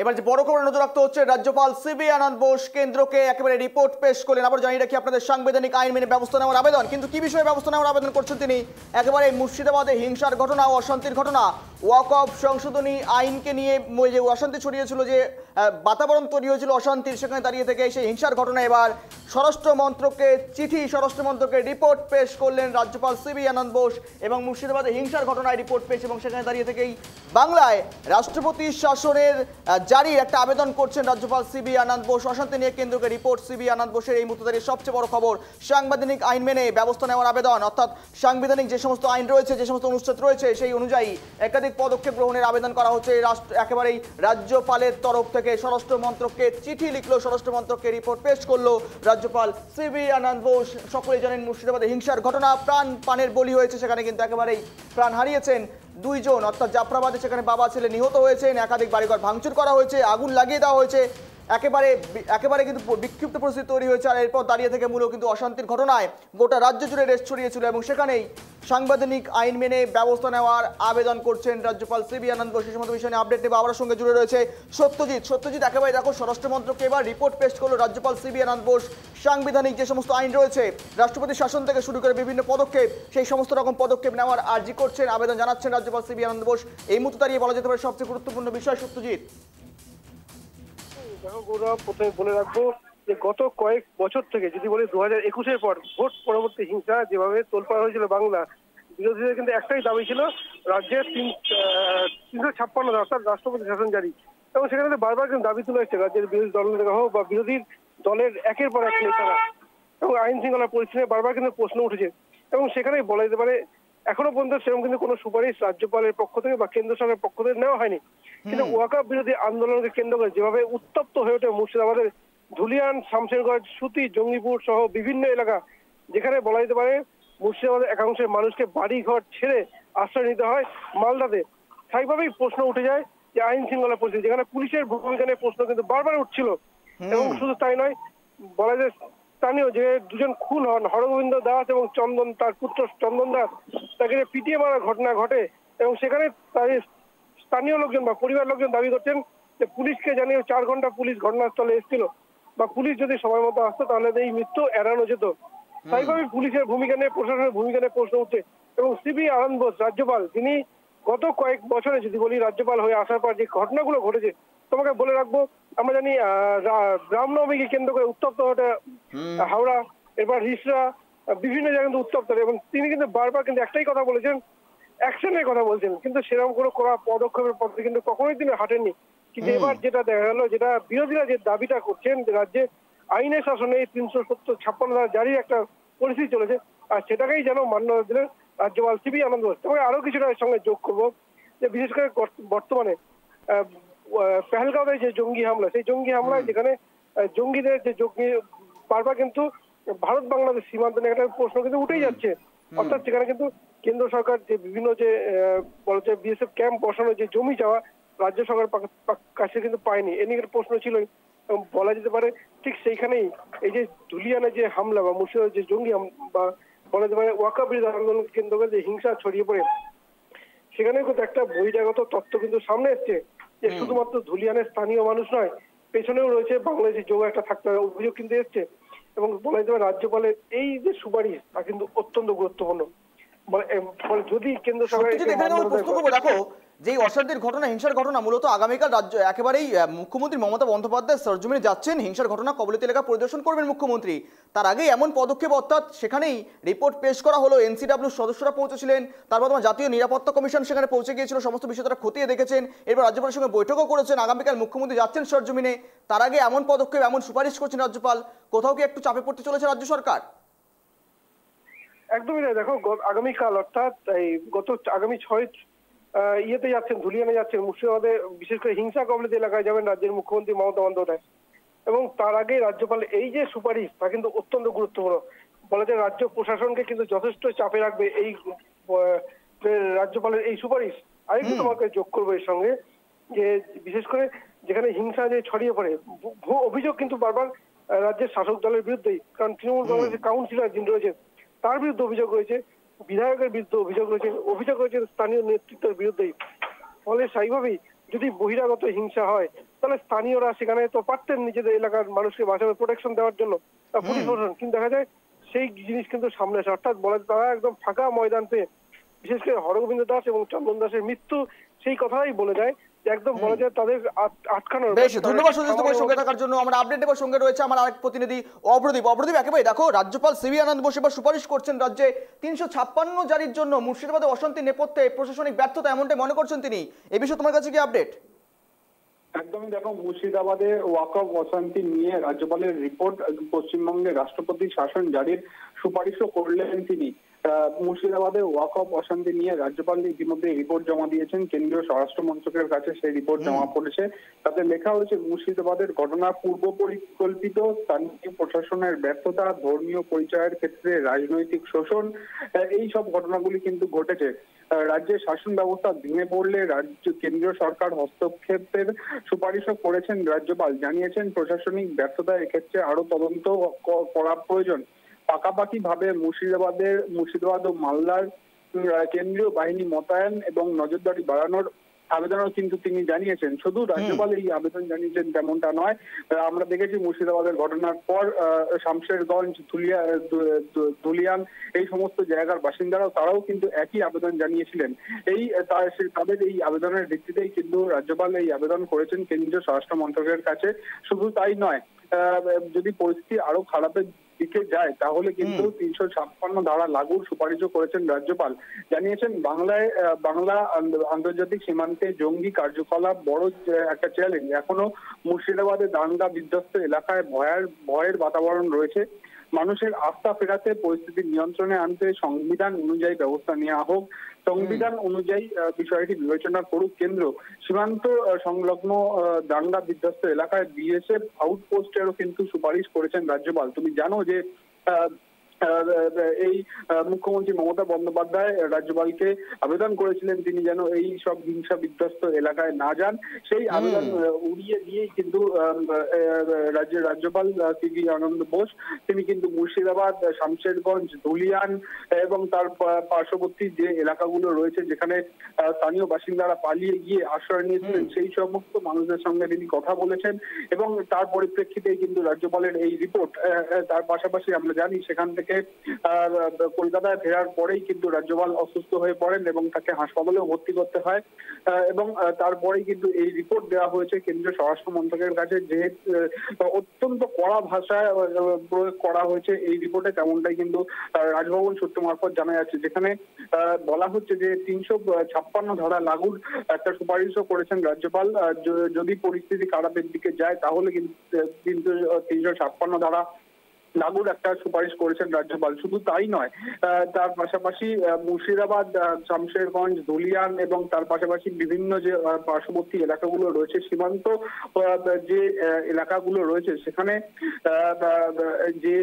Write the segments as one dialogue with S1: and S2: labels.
S1: এবার যে বড় খবর নজর রাখতে হচ্ছে, রাজ্যপাল সিবি আনন্দ বোস কেন্দ্রকে একেবারে রিপোর্ট পেশ করলেন। আবার জানিয়ে রাখি আপনাদের, সাংবিধানিক আইন মেনে ব্যবস্থা নেওয়ার আবেদন। কিন্তু কি বিষয়ে ব্যবস্থা নেওয়ার আবেদন করছেন তিনি? একেবারে মুর্শিদাবাদে হিংসার ঘটনা ও অশান্তির ঘটনা, ওয়াকফ সংশোধনী আইনকে নিয়ে যে অশান্তি ছড়িয়েছিল, যে বাতাবরণ তৈরি হয়েছিল অশান্তির, সেখানে দাঁড়িয়ে থেকে সেই হিংসার ঘটনা এবার স্বরাষ্ট্র মন্ত্রককে চিঠি, স্বরাষ্ট্র মন্ত্রকে রিপোর্ট পেশ করলেন রাজ্যপাল সিবি আনন্দ বোস। এবং মুর্শিদাবাদে হিংসার ঘটনায় রিপোর্ট পেশ এবং সেখানে দাঁড়িয়ে থেকেই বাংলায় রাষ্ট্রপতি শাসনের জারির একটা আবেদন করছেন রাজ্যপাল সিবি আনন্দ বোস। অশান্তি নিয়ে কেন্দ্রকে রিপোর্ট সিবি আনন্দ বোসের। এই মুহূর্তে দাঁড়িয়ে সবচেয়ে বড় খবর, সাংবিধানিক আইন মেনে ব্যবস্থা নেওয়ার আবেদন। অর্থাৎ সাংবিধানিক যে সমস্ত আইন রয়েছে, যে সমস্ত অনুচ্ছেদ রয়েছে, সেই অনুযায়ী একাধিক পদক্ষেপ গ্রহণের আবেদন করা হচ্ছে। একেবারেই রাজ্যপালের তরফ থেকে স্বরাষ্ট্র মন্ত্রককে চিঠি লিখলো, স্বরাষ্ট্র মন্ত্রককে রিপোর্ট পেশ করলো রাজ্যপাল সিবি আনন্দ বোস। সকলেই জানেন মুর্শিদাবাদে হিংসার ঘটনা, প্রাণের বলি হয়েছে, সেখানে কিন্তু একেবারেই প্রাণ হারিয়েছেন দুইজন। অর্থাৎ জাফরাবাদে সেখানে বাবা ছেলে নিহত হয়েছেন, একাধিক বাড়িঘর ভাঙচুর করা হয়েছে, আগুন লাগিয়ে দেওয়া হয়েছে, একেবারে কিন্তু বিক্ষিপ্ত পরিস্থিতি তৈরি হয়েছে। আর এরপর দাঁড়িয়ে থেকে মূলত কিন্তু অশান্তির ঘটনায় গোটা রাজ্য জুড়ে রেশ ছড়িয়েছিল এবং সেখানেই সাংবিধানিক আইন মেনে ব্যবস্থা নেওয়ার আবেদন করছেন রাজ্যপাল সিবি আনন্দ বোস। সেই সমস্ত বিষয় নিয়ে আপডেট নেব। আমার সঙ্গে জুড়ে রয়েছে সত্যজিৎ। একেবারে দেখো, স্বরাষ্ট্রমন্ত্রকে এবার রিপোর্ট পেশ করলো রাজ্যপাল সিবি আনন্দ বোস। সাংবিধানিক যে সমস্ত আইন রয়েছে, রাষ্ট্রপতি শাসন থেকে শুরু করে বিভিন্ন পদক্ষেপ, সেই সমস্ত রকম পদক্ষেপ নেওয়ার আর্জি করছেন, আবেদন জানাচ্ছেন রাজ্যপাল সিবি আনন্দ বোস। এই মুহূর্তে দাঁড়িয়ে বলা যেতে পারে সবচেয়ে গুরুত্বপূর্ণ বিষয়। সত্যজিৎ,
S2: দেখো গৌরব, প্রথমে বলে রাখবো যে গত কয়েক বছর থেকে, যদি বলি 2021-এর পর ভোট পরবর্তী হিংসা যেভাবে তোলপাড় হয়েছিল বাংলা, বিরোধীদের কিন্তু একটাই দাবি ছিল রাজ্যের 356 অর্থাৎ রাষ্ট্রপতি শাসন জারি। এবং সেখানে বারবার কিন্তু দাবি তুলে এসছে রাজ্যের বিরোধী দল হোক বা বিরোধী দলের একের পর এক নেতারা। এবং আইন শৃঙ্খলা পরিস্থিতি বারবার কিন্তু প্রশ্ন উঠেছে। এবং সেখানেই বলা যেতে পারে এখনো পর্যন্ত সেরকম কিন্তু কোনো সুপারিশ রাজ্যপালের পক্ষ থেকে বা কেন্দ্র সরকারের পক্ষ থেকে নেওয়া হয়নি। কিন্তু ওয়াকফ বিরোধী আন্দোলনকে কেন্দ্র করে যেভাবে উত্তপ্ত হয়ে ওঠে মুর্শিদাবাদের ধুলিয়ান, শামশেরগঞ্জ, সুতি, জঙ্গিপুর সহ বিভিন্ন এলাকা, যেখানে বলা যেতে পারে মুর্শিদাবাদের একাংশের মানুষকে বাড়ি ঘর ছেড়ে আশ্রয় নিতে হয় মালদাতে, স্বাভাবিকভাবেই প্রশ্ন উঠে যায় যে আইন শৃঙ্খলা পরিস্থিতি, যেখানে পুলিশের ভূমিকা নিয়ে প্রশ্ন কিন্তু বারবার উঠছিল। এবং শুধু তাই নয়, বলা যায় স্থানীয় যে দুজন খুন হন, হরগোবিন্দ দাস এবং চন্দন, তার পুত্র চন্দন দাস, তাকে পিটিয়ে মারার ঘটনা ঘটে। এবং সেখানে তার স্থানীয় লোকজন বা পরিবার লোকজন দাবি করছেন যে পুলিশকে জানিয়ে 4 ঘন্টা পুলিশ ঘটনাস্থলে এসেছিল, বা পুলিশ যদি সময় মতো আসতো তাহলে এই মৃত্যু এড়ানো যেত। স্বাভাবিকভাবেই পুলিশের ভূমিকা নিয়ে, প্রশাসনের ভূমিকা নিয়ে প্রশ্ন উঠছে। এবং সিবি আনন্দ বোস রাজ্যপাল, তিনি গত কয়েক বছরে যদি বলি রাজ্যপাল হয়ে আসার পর যে ঘটনাগুলো ঘটেছে, তোমাকে বলে রাখবো, আমরা জানি রামনবমীকে কেন্দ্র করে উত্তপ্ত হতে হাওড়া, এবার রিসরা, বিভিন্ন জায়গায় উত্তপ্ত। এবং তিনি কিন্তু বারবার কিন্তু একটাই কথা বলেছেন, অ্যাকশনের কথা বলছেন, কিন্তু সেরকম কোনো পদক্ষেপের পথে কিন্তু কখনোই তিনি হাঁটেননি। কিন্তু এবার যেটা দেখা গেল, যেটা বিরোধীরা যে দাবিটা করছেন যে রাজ্যে আইনের শাসনে 356 ধারা জারির একটা পরিস্থিতি চলেছে, আর সেটাকেই যেন মান্যতা দিলেন রাজ্যপাল সিবি আনন্দ বোস। তবে আরো কিছুটা এর সঙ্গে যোগ করবো যে বিশেষ করে বর্তমানে পেহেলগাঁওতে যে জঙ্গি হামলা, সেই জঙ্গি হামলায় যেখানে জঙ্গিদের যে বারবার কিন্তু ভারত বাংলাদেশ সীমান্ত নিয়ে একটা প্রশ্ন কিন্তু উঠেই যাচ্ছে। অর্থাৎ সেখানে কিন্তু কেন্দ্র সরকার যে বিভিন্ন যে বলা যায় বিএসএফ ক্যাম্প বসানো, যে জমি চাওয়া রাজ্য সরকার কাছে কিন্তু পায়নি, এ নিয়ে প্রশ্ন ছিল। এবং বলা যেতে পারে ঠিক সেইখানেই এই যে ধুলিয়ানে যে হামলা বা মুর্শিদাবাদের যে জঙ্গি বা বলা যেতে পারে ওয়াকফ বিরোধী আন্দোলন কেন্দ্র করে যে হিংসা ছড়িয়ে পড়ে, সেখানে কিন্তু একটা বহিরাগত তথ্য কিন্তু সামনে এসছে যে শুধুমাত্র ধুলিয়ানের স্থানীয় মানুষ নয়, পেছনেও রয়েছে বাংলাদেশের যোগ একটা থাকতে হবে, অভিযোগ কিন্তু এসছে। এবং বলা যেতে পারে রাজ্যপালের এই যে সুপারিশ তা কিন্তু অত্যন্ত গুরুত্বপূর্ণ। যদি কেন্দ্র সরকার
S1: দেখো, যে অশান্তির ঘটনা, হিংসার ঘটনা, মূলত আগামীকাল রাজ্য একেবারেই মুখ্যমন্ত্রী মমতা বন্দ্যোপাধ্যায় সরজমিনে যাচ্ছেন, হিংসার ঘটনা কবলিত এলাকা পরিদর্শন করবেন মুখ্যমন্ত্রী। তার আগে এমন পদক্ষেপ, অর্থাৎ সেখানেই রিপোর্ট পেশ করা হলো, এনসিডব্লিউ সদস্যরা পৌঁছেছিলেন, তারপর তোমার জাতীয় নিরাপত্তা কমিশন সেখানে পৌঁছে গিয়েছিল, সমস্ত বিষয় তারা খতিয়ে দেখেছেন, এরপর রাজ্যপালের সঙ্গে বৈঠকও করেছেন। আগামীকাল মুখ্যমন্ত্রী যাচ্ছেন সরজমিনে, তার আগে এমন পদক্ষেপ, এমন সুপারিশ করছেন রাজ্যপাল। কোথাও কি একটু চাপে পড়তে চলেছে রাজ্য সরকার?
S2: একদমই তাই। দেখো, আগামীকাল অর্থাৎ আগামী 6 ইয়েতে যাচ্ছেন, ধুলিয়ানে যাচ্ছেন, মুর্শিদাবাদে বিশেষ করে হিংসা কবলিত এলাকায় যাবেন রাজ্যের মুখ্যমন্ত্রী মমতা বন্দ্যোপাধ্যায়। এবং তার আগে রাজ্যপাল এই যে সুপারিশ তা কিন্তু অত্যন্ত গুরুত্বপূর্ণ। বলা যায় রাজ্য প্রশাসনকে কিন্তু যথেষ্ট চাপে রাখবে এই রাজ্যপালের এই সুপারিশ। আরেকটু তোমাকে যোগ করবো এর সঙ্গে, যে বিশেষ করে যেখানে হিংসা যে ছড়িয়ে পড়ে, অভিযোগ কিন্তু বারবার রাজ্যের শাসক দলের বিরুদ্ধেই, কারণ তৃণমূল কংগ্রেসের কাউন্সিলর যিনি রয়েছেন তার বিরুদ্ধে অভিযোগ রয়েছে, বিধায়কের বিরুদ্ধে অভিযোগ রয়েছে স্থানীয় নেতৃত্বের বিরুদ্ধেই। ফলে স্বাভাবিকভাবেই যদি বহিরাগত হিংসা হয় তাহলে স্থানীয়রা সেখানে তো পারতেন নিজেদের এলাকার মানুষকে বাঁচানোর প্রোটেকশন দেওয়ার জন্য পুলিশ প্রশাসন, কিন্তু দেখা যায় সেই জিনিস কিন্তু সামনে আসে। অর্থাৎ বলা তারা একদম ফাঁকা ময়দান পেয়ে, বিশেষ করে হরগোবিন্দ দাস এবং চন্দন দাসের মৃত্যু সেই কথাই বলে দেয় যে একদম বলা যায় তাদের আটকানোর।
S1: বেশ, ধন্যবাদ সুজিত তোমার সঙ্গে থাকার জন্য। আমরা আপডেট নেবার সঙ্গে রয়েছে আমার আরেক প্রতিনিধি অপ্রদীপ। অপ্রদীপ, একেবারে দেখো, রাজ্যপাল সিবি আনন্দ বোস এবার সুপারিশ করছেন রাজ্যে 356 জারির জন্য। মুর্শিদাবাদে অশান্তি নেপথ্যে প্রশাসনিক ব্যর্থতা এমনটাই মনে করছেন তিনি। এই বিষয়ে তোমার কাছে কি আপডেট?
S3: একদমই, দেখো, মুর্শিদাবাদে ওয়াকফ অশান্তি নিয়ে রাজ্যপালের রিপোর্ট পশ্চিমবঙ্গে রাষ্ট্রপতি শাসন জারির সুপারিশও করলেন তিনি। মুর্শিদাবাদে ওয়াকফ অশান্তি নিয়ে রাজ্যপাল ইতিমধ্যে রিপোর্ট জমা দিয়েছেন কেন্দ্রীয় স্বরাষ্ট্র মন্ত্রকের কাছে। সেই রিপোর্ট জমা পড়েছে, তাতে লেখা হয়েছে মুর্শিদাবাদের ঘটনা পূর্ব পরিকল্পিত স্থানীয় প্রশাসনের ব্যর্থতা, ধর্মীয় পরিচয়ের ক্ষেত্রে রাজনৈতিক শোষণ, এই সব ঘটনাগুলি কিন্তু ঘটেছে। রাজ্যের শাসন ব্যবস্থা ভেঙে পড়লে রাজ্য কেন্দ্রীয় সরকার হস্তক্ষেপের সুপারিশও করেছেন রাজ্যপাল। জানিয়েছেন প্রশাসনিক ব্যর্থতা এক্ষেত্রে আরো তদন্ত করা প্রয়োজন। পাকাপাকি ভাবে মুর্শিদাবাদ ও মালদার কেন্দ্রীয় বাহিনী মোতায়েন এবং নজরদারি বাড়ানোর আবেদনও কিন্তু তিনি জানিয়েছেন। শুধু রাজ্যপাল এই আবেদন জানিয়েছেন তেমনটা নয়, আমরা দেখেছি মুর্শিদাবাদের ঘটনার পর শামশেরগঞ্জ, ধুলিয়ান এই সমস্ত জায়গার বাসিন্দারাও তারাও কিন্তু একই আবেদন জানিয়েছিলেন। তাদের এই আবেদনের ভিত্তিতেই কিন্তু রাজ্যপাল এই আবেদন করেছেন কেন্দ্রীয় স্বরাষ্ট্র মন্ত্রকের কাছে। শুধু তাই নয়, যদি পরিস্থিতি আরো খারাপের দিকে যায় তাহলে কিন্তু 356 ধারা লাগুর সুপারিশও করেছেন রাজ্যপাল। জানিয়েছেন বাংলা আন্তর্জাতিক সীমান্তে জঙ্গি কার্যকলাপ বড় একটা চ্যালেঞ্জ। এখনো মুর্শিদাবাদে দাঙ্গা বিধ্বস্ত এলাকায় ভয়ের বাতাবরণ রয়েছে। মানুষের আস্থা ফেরাতে, পরিস্থিতি নিয়ন্ত্রণে আনতে সংবিধান অনুযায়ী ব্যবস্থা নেওয়া হোক। সংবিধান অনুযায়ী বিষয়টি বিবেচনা করুক কেন্দ্র। সীমান্ত সংলগ্ন দাঙ্গা বিধ্বস্ত এলাকায় বিএসএফ আউটপোস্টেরও কিন্তু সুপারিশ করেছেন রাজ্যপাল। তুমি জানো যে এই মুখ্যমন্ত্রী মমতা বন্দ্যোপাধ্যায় রাজ্যপালকে আবেদন করেছিলেন তিনি যেন এই সব হিংসা বিধ্বস্ত এলাকায় না যান। সেই আবেদন উড়িয়ে দিয়েই কিন্তু রাজ্যের রাজ্যপাল সিবি আনন্দ বোস তিনি কিন্তু মুর্শিদাবাদ, শামশেরগঞ্জ, ধুলিয়ান এবং তার পার্শ্ববর্তী যে এলাকাগুলো রয়েছে যেখানে স্থানীয় বাসিন্দারা পালিয়ে গিয়ে আশ্রয় নিয়েছিলেন সেই সমস্ত মানুষদের সঙ্গে তিনি কথা বলেছেন এবং তার পরিপ্রেক্ষিতেই কিন্তু রাজ্যপালের এই রিপোর্ট। তার পাশাপাশি আমরা জানি সেখান থেকে কলকাতায় ফেরার পরেই কিন্তু রাজ্যপাল অসুস্থ হয়ে পড়েন এবং তাকে হাসপাতালেও ভর্তি করতে হয় এবং তারপরেই কিন্তু এই রিপোর্ট দেওয়া হয়েছে কেন্দ্রীয় স্বরাষ্ট্র মন্ত্রকের কাছে। যে অত্যন্ত কড়া ভাষায় প্রয়োগ করা হয়েছে এই রিপোর্টে, তেমনটাই কিন্তু রাজভবন সূত্র মারফত জানা যাচ্ছে, যেখানে বলা হচ্ছে যে 356 ধারা লাগুর একটা সুপারিশও করেছেন রাজ্যপাল। যদি পরিস্থিতি খারাপের দিকে যায় তাহলে কিন্তু 356 ধারা লাগুর একটা সুপারিশ করেছেন রাজ্যপাল। শুধু তাই নয়, তার পাশাপাশি মুর্শিদাবাদ, শামশেরগঞ্জ, ধুলিয়ান এবং তার পাশাপাশি বিভিন্ন যে পার্শ্ববর্তী এলাকাগুলো রয়েছে, সীমান্ত যে এলাকাগুলো রয়েছে সেখানে যে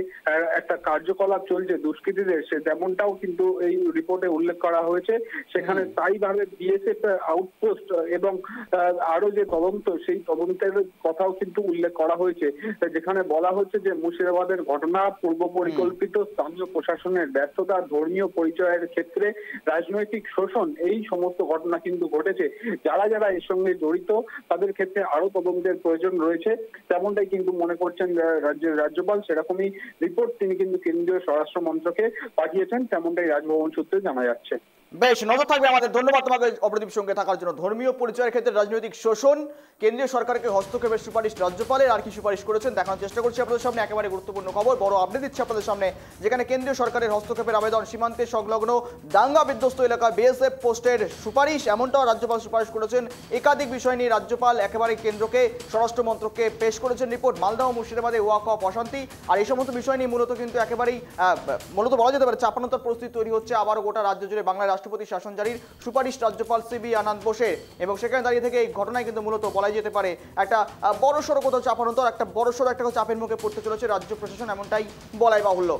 S3: একটা কার্যকলাপ চলছে দুষ্কৃতীদের, সে তেমনটাও কিন্তু এই রিপোর্টে উল্লেখ করা হয়েছে। সেখানে স্থায়ীভাবে বিএসএফ আউটপোস্ট এবং আরো যে তদন্ত, সেই তদন্তের কথাও কিন্তু উল্লেখ করা হয়েছে, যেখানে বলা হচ্ছে যে মুর্শিদাবাদের ঘটনা পূর্ব পরিকল্পিত স্থানীয় প্রশাসনের ব্যর্থতা, ধর্মীয় পরিচয়ের ক্ষেত্রে রাজনৈতিক শোষণ, এই সমস্ত ঘটনা কিন্তু ঘটেছে। যারা যারা এর সঙ্গে জড়িত তাদের ক্ষেত্রে আরো তদন্তের প্রয়োজন রয়েছে, তেমনটাই কিন্তু মনে করছেন রাজ্যের রাজ্যপাল। সেরকমই রিপোর্ট তিনি কিন্তু কেন্দ্রীয় স্বরাষ্ট্র মন্ত্রকে পাঠিয়েছেন, তেমনটাই রাজভবন সূত্রে জানা যাচ্ছে।
S1: বেশ, নজর থাকবে আমাদের। ধন্যবাদ তোমাকে অপ্রদীপ সঙ্গে থাকার জন্য। ধর্মীয় পরিচয়ের ক্ষেত্রে রাজনৈতিক শোষণ, কেন্দ্রীয় সরকারকে হস্তক্ষেপের সুপারিশ রাজ্যপালের। আর কি সুপারিশ করেছেন দেখানোর চেষ্টা করছি আপনাদের সামনে। একেবারে গুরুত্বপূর্ণ খবর, বড় আপডেট দিচ্ছে আপনাদের সামনে, যেখানে কেন্দ্রীয় সরকারের হস্তক্ষেপের আবেদন, সীমান্তে সংলগ্ন দাঙ্গা বিধ্বস্ত এলাকায় বিএসএফ পোস্টের সুপারিশ, এমনটাও রাজ্যপাল সুপারিশ করেছেন। একাধিক বিষয় নিয়ে রাজ্যপাল একেবারে কেন্দ্রকে, স্বরাষ্ট্র মন্ত্রককে পেশ করেছেন রিপোর্ট। মালদা ও মুর্শিদাবাদে ওয়াকফ অশান্তি আর এই সমস্ত বিষয় নিয়ে মূলত কিন্তু একেবারেই মূলত বলা যেতে পারে চাপানোত্তর পরিস্থিতি তৈরি হচ্ছে আবারও গোটা রাজ্য জুড়ে। বাংলার রাষ্ট্রপতি শাসন জারির সুপারিশ রাজ্যপাল সিবি আনন্দ বোসের, এবং সেখানে দাঁড়িয়ে থেকে এই ঘটনায় কিন্তু মূলত বলা যেতে পারে একটা বড়সড় কোথাও চাপানোত্তর, একটা বড়সড় একটা চাপের মুখে পড়তে চলেছে রাজ্য প্রশাসন, এমনটাই বলাই বাহুল্য।